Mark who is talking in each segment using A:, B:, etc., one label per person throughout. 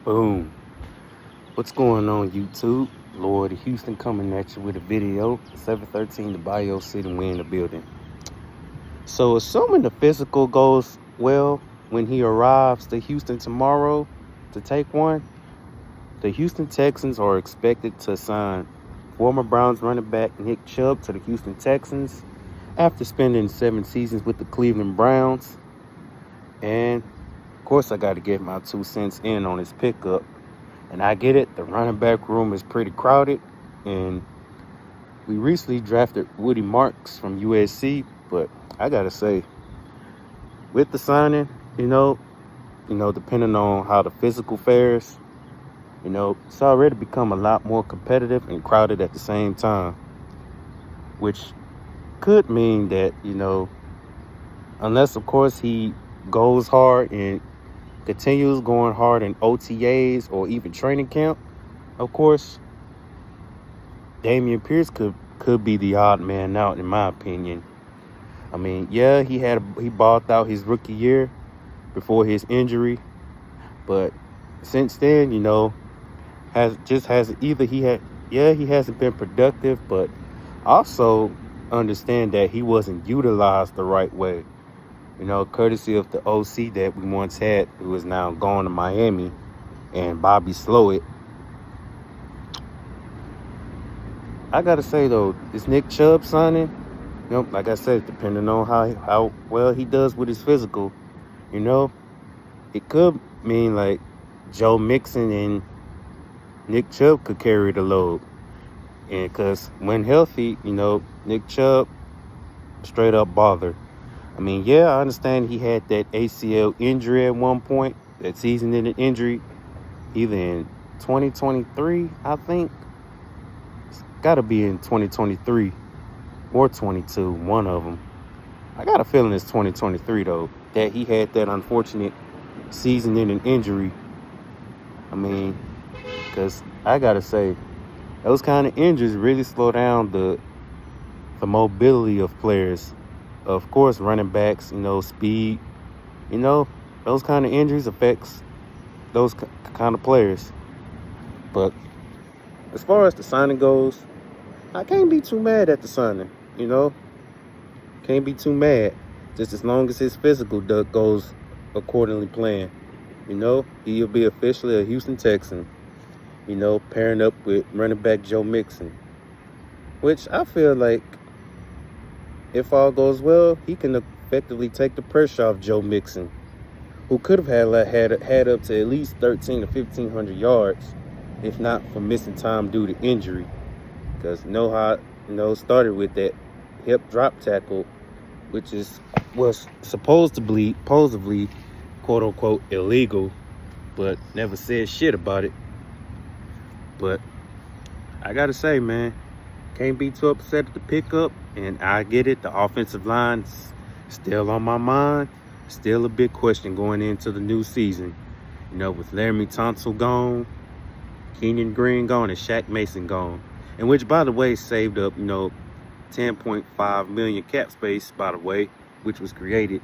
A: Boom. What's going on, YouTube? Lord Houston coming at you with a video. 713 to Bio City, we in the building. So, assuming the physical goes well when he arrives to Houston tomorrow to take one, the Houston Texans are expected to sign former Browns running back Nick Chubb to the Houston Texans after spending 7 seasons with the Cleveland Browns. And, of course, I got to get my 2 cents in on his pickup. And I get it, the running back room is pretty crowded. And we recently drafted Woody Marks from USC. But I got to say, with the signing, depending on how the physical fares, it's already become a lot more competitive and crowded at the same time. Which could mean that, unless, of course, he goes hard and continues going hard in OTAs or even training camp, of course, Dameon Pierce could be the odd man out, in my opinion. I mean, yeah, he balled out his rookie year before his injury, but since then, he hasn't been productive, but also understand that he wasn't utilized the right way. Courtesy of the OC that we once had, who is now gone to Miami, and Bobby Slowett. I gotta say though, this Nick Chubb signing, like I said, depending on how well he does with his physical, it could mean like Joe Mixon and Nick Chubb could carry the load. And because when healthy, Nick Chubb straight up bother. I mean, yeah, I understand he had that ACL injury at one point, that season-ending injury, either in 2023, I think. It's got to be in 2023 or 22, one of them. I got a feeling it's 2023, though, that he had that unfortunate season-ending injury. I mean, because I got to say, those kind of injuries really slow down the mobility of players. Of course, running backs, speed, those kind of injuries affects those kind of players. But as far as the signing goes, I can't be too mad at the signing, Can't be too mad, just as long as his physical goes accordingly planned. He'll be officially a Houston Texan, pairing up with running back Joe Mixon, which I feel like, if all goes well, he can effectively take the pressure off Joe Mixon, who could have had up to at least 1,300 to 1,500 yards, if not for missing time due to injury. Because started with that hip drop tackle, which was supposedly, quote unquote, illegal, but never said shit about it. But I gotta say, man, can't be too upset at the pickup, and I get it. The offensive line's still on my mind. Still a big question going into the new season. With Laramie Tunsil gone, Kenyon Green gone, and Shaq Mason gone. And which, by the way, saved up, $10.5 million cap space, by the way, which was created,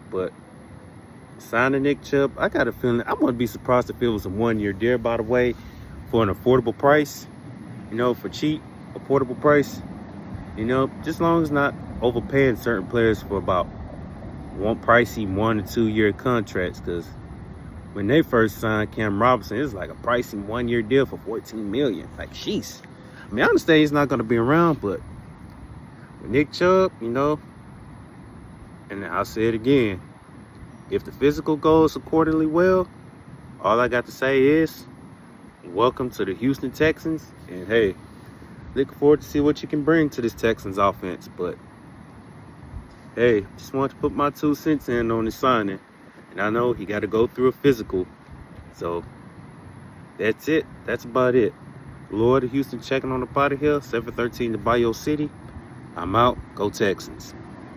A: But signing Nick Chubb, I got a feeling, I wouldn't be surprised if it was a 1-year deal, by the way, for an affordable price. For cheap, affordable price, just as long as not overpaying certain players for about pricey 1 to 2 year contracts. Because when they first signed Cam Robinson, it was like a pricey 1-year deal for $14 million. Like, jeez. I mean, I understand he's not going to be around, but with Nick Chubb, and I'll say it again, if the physical goes accordingly well, all I got to say is, welcome to the Houston Texans, and hey, looking forward to see what you can bring to this Texans offense. But hey, just wanted to put my 2 cents in on the signing, and I know he got to go through a physical, so that's it. That's about it. Lord of Houston checking on the pot of here, 713 to Bio City. I'm out. Go Texans.